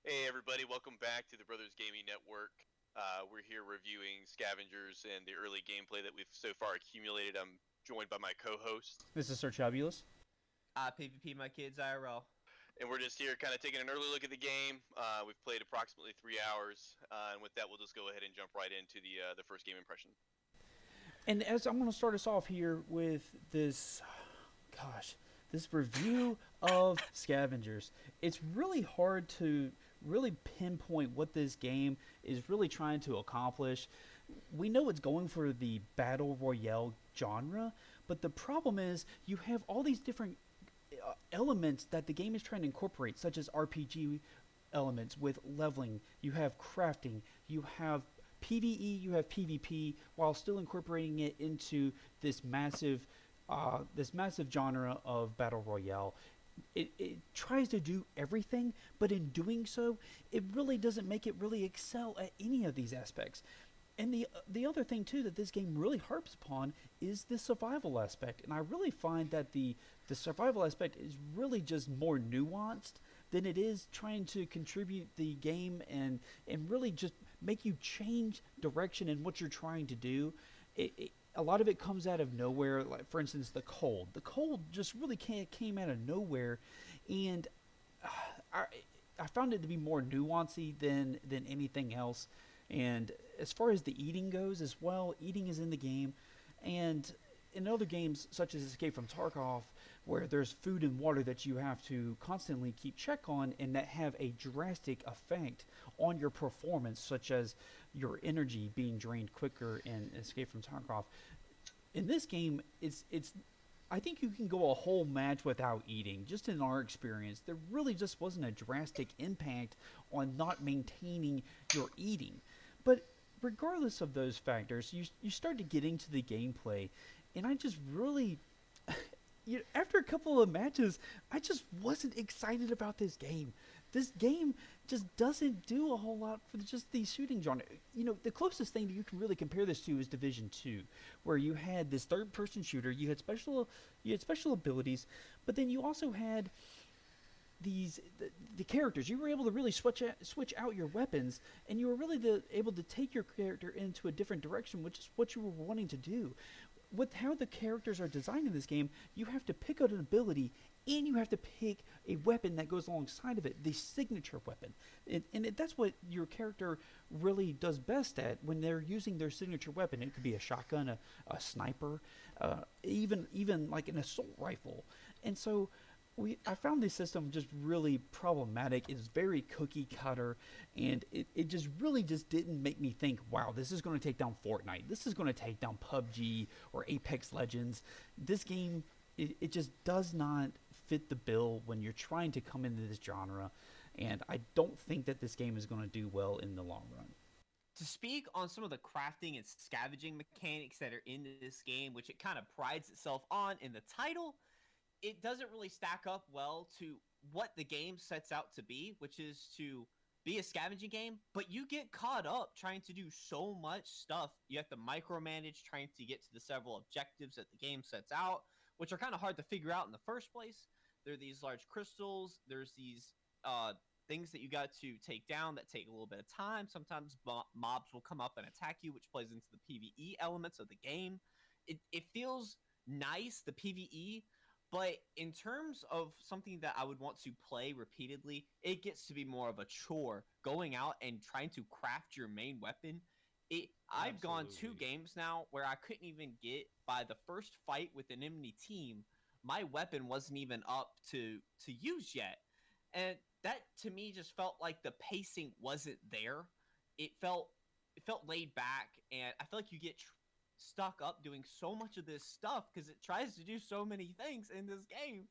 Hey everybody, welcome back to the Brothers Gaming Network. We're here reviewing Scavengers and the early gameplay that we've so far accumulated. I'm joined by my co-host, This is Sir Chabulus. PvP my kids IRL. and we're just here kind of taking an early look at the game. We've played approximately 3 hours, and with that we'll just go ahead and jump right into the first game impression. And as I'm going to start us off here with this, this review of Scavengers. It's really hard to really pinpoint what this game is really trying to accomplish. We know it's going for the battle royale genre, but the problem is you have all these different elements that the game is trying to incorporate, such as RPG elements with leveling. You have crafting. You have PVE. You have PvP, while still incorporating it into this massive genre of battle royale. It tries to do everything, but in doing so, it really doesn't make it really excel at any of these aspects. And the other thing too that this game really harps upon is the survival aspect, and I really find that the survival aspect is really just more nuanced than it is trying to contribute the game and really just make you change direction in what you're trying to do. A lot of it comes out of nowhere. Like for instance, the cold. The cold just really came out of nowhere, and I I found it to be more nuancy than anything else. And as far as the eating goes as well, eating is in the game, and in other games such as Escape from Tarkov, where there's food and water that you have to constantly keep check on, and that have a drastic effect on your performance, such as your energy being drained quicker in Escape from Tarkov. In this game, it's I think you can go a whole match without eating. Just in our experience, there really just wasn't a drastic impact on not maintaining your eating. But regardless of those factors, you start to get into the gameplay, and I just really after a couple of matches, I just wasn't excited about this game. This game just doesn't do a whole lot for just the shooting genre. The closest thing that you can really compare this to is Division Two, where you had this third-person shooter. You had special abilities, but then you also had the characters. You were able to really switch out your weapons, and you were really able to take your character into a different direction, which is what you were wanting to do. With how the characters are designed in this game, you have to pick out an ability, and you have to pick a weapon that goes alongside of it, the signature weapon. And that's what your character really does best at when they're using their signature weapon. It could be a shotgun, a sniper, even like an assault rifle. And so I found this system just really problematic. It's very cookie cutter, and it just really just didn't make me think, wow, this is going to take down Fortnite. This is going to take down PUBG or Apex Legends. This game, it just does not fit the bill when you're trying to come into this genre, and I don't think that this game is going to do well in the long run. To speak on some of the crafting and scavenging mechanics that are in this game, which it kind of prides itself on in the title, it doesn't really stack up well to what the game sets out to be, which is to be a scavenging game, but you get caught up trying to do so much stuff. You have to micromanage trying to get to the several objectives that the game sets out, which are kind of hard to figure out in the first place. There are these large crystals, there's these things that you got to take down that take a little bit of time. Sometimes mobs will come up and attack you, which plays into the PvE elements of the game. It feels nice, the PvE, but in terms of something that I would want to play repeatedly, it gets to be more of a chore going out and trying to craft your main weapon. I've gone two Absolutely. games now where I couldn't even get by the first fight with an enemy team. My weapon wasn't even up to use yet. And that to me just felt like the pacing wasn't there. It felt it felt laid back, and I feel like you get stuck up doing so much of this stuff because it tries to do so many things in this game,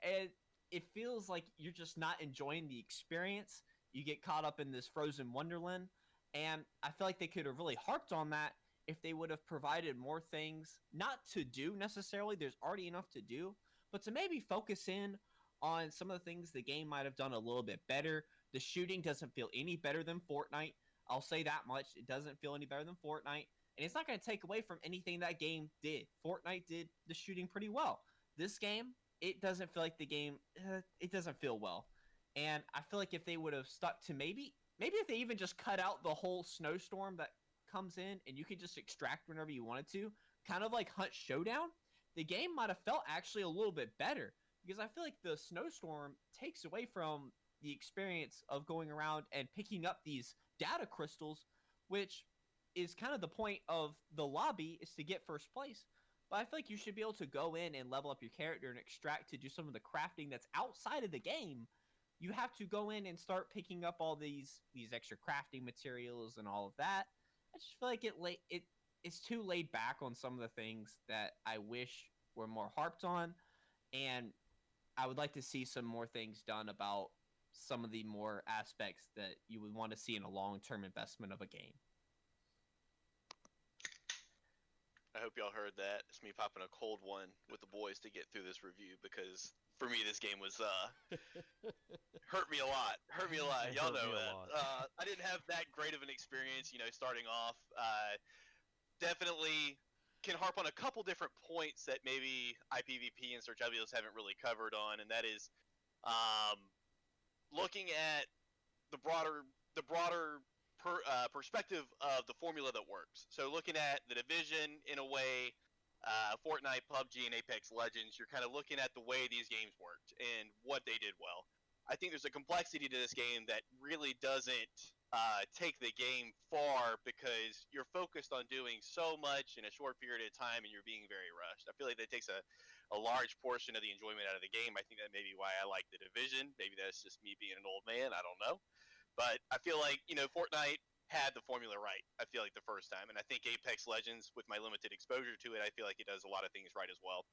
and it feels like you're just not enjoying the experience. You get caught up in this frozen wonderland, and I feel like they could have really harped on that if they would have provided more things, not to do necessarily. There's already enough to do, but to maybe focus in on some of the things the game might have done a little bit better. The shooting doesn't feel any better than Fortnite. I'll say that much. It doesn't feel any better than Fortnite. And it's not going to take away from anything that game did. Fortnite did the shooting pretty well. This game, it doesn't feel like the game, it doesn't feel well. And I feel like if they would have stuck to maybe if they even just cut out the whole snowstorm that comes in and you can just extract whenever you wanted to, kind of like Hunt Showdown, the game might have felt actually a little bit better, because I feel like the snowstorm takes away from the experience of going around and picking up these data crystals, which is kind of the point of the lobby, is to get first place. But I feel like you should be able to go in and level up your character and extract to do some of the crafting that's outside of the game. You have to go in and start picking up all these extra crafting materials and all of that. I just feel like it's too laid back on some of the things that I wish were more harped on, and I would like to see some more things done about some of the more aspects that you would want to see in a long-term investment of a game. I hope y'all heard that. It's me popping a cold one with the boys to get through this review, because for me this game was hurt me a lot. Y'all know that. I didn't have that great of an experience, starting off. Definitely can harp on a couple different points that maybe IPVP and Sir Chubbulous haven't really covered on, and that is looking at the broader perspective of the formula that works. So looking at the Division in a way, Fortnite, PUBG, and Apex Legends, you're kind of looking at the way these games worked and what they did well. I think there's a complexity to this game that really doesn't take the game far, because you're focused on doing so much in a short period of time and you're being very rushed. I feel like that takes a large portion of the enjoyment out of the game. I think that may be why I like the Division. Maybe that's just me being an old man. I don't know. But I feel like, Fortnite had the formula right, I feel like, the first time. And I think Apex Legends, with my limited exposure to it, I feel like it does a lot of things right as well.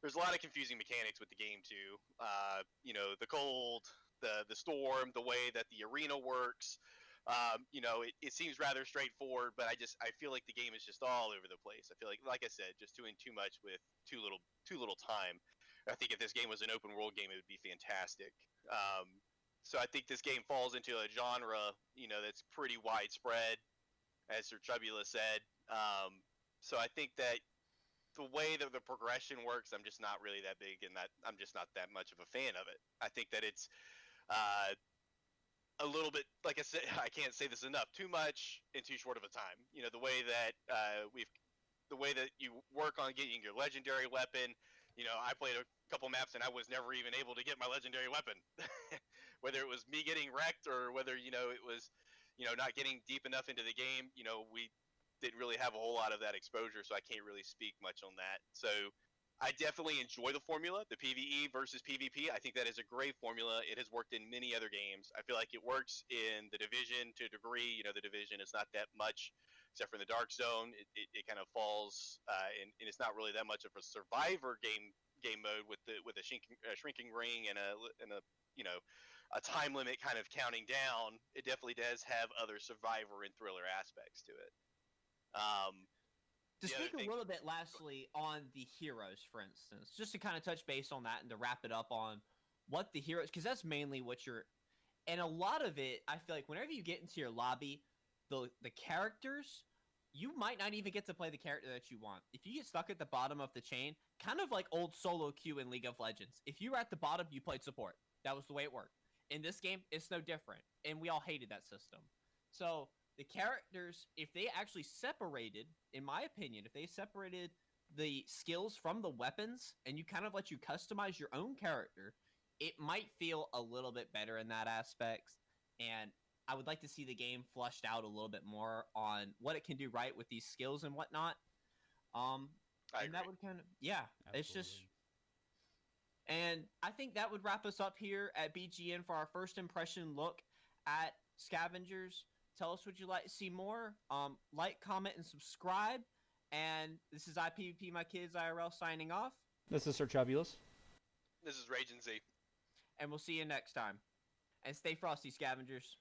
There's a lot of confusing mechanics with the game, too. The cold, the storm, the way that the arena works. It seems rather straightforward, but I feel like the game is just all over the place. I feel like I said, just doing too much with too little time. I think if this game was an open world game, it would be fantastic. So I think this game falls into a genre, that's pretty widespread, as Sir Chubbulous said. So I think that the way that the progression works, I'm just not really that big, and that I'm just not that much of a fan of it. I think that it's a little bit, like I said, I can't say this enough, too much in too short of a time. The way that you work on getting your legendary weapon. I played a couple maps and I was never even able to get my legendary weapon. Whether it was me getting wrecked or whether, it was, not getting deep enough into the game, we didn't really have a whole lot of that exposure, so I can't really speak much on that. So I definitely enjoy the formula, the PvE versus PvP. I think that is a great formula. It has worked in many other games. I feel like it works in the Division to a degree. The Division is not that much, except for the Dark Zone. It kind of falls, and it's not really that much of a survivor game mode with a shrinking ring and a time limit kind of counting down. It definitely does have other survivor and thriller aspects to it. To speak a little bit lastly on the heroes, for instance, just to kind of touch base on that and to wrap it up on what the heroes, because that's mainly what you're, and a lot of it, I feel like whenever you get into your lobby, the characters, you might not even get to play the character that you want. If you get stuck at the bottom of the chain, kind of like old solo queue in League of Legends, if you were at the bottom, you played support. That was the way it worked. In this game, it's no different, and we all hated that system. So the characters, if they actually separated, in my opinion, if they separated the skills from the weapons and you kind of let you customize your own character, it might feel a little bit better in that aspect. And I would like to see the game flushed out a little bit more on what it can do right with these skills and whatnot. And agree. That would kind of, yeah, Absolutely. It's just, and I think that would wrap us up here at BGN for our first impression look at Scavengers. Tell us what you'd like to see more. Like, comment, and subscribe. And this is IPVP My Kids IRL signing off. This is Sir Chubbulous. This is Raging Z. And we'll see you next time. And stay frosty, Scavengers.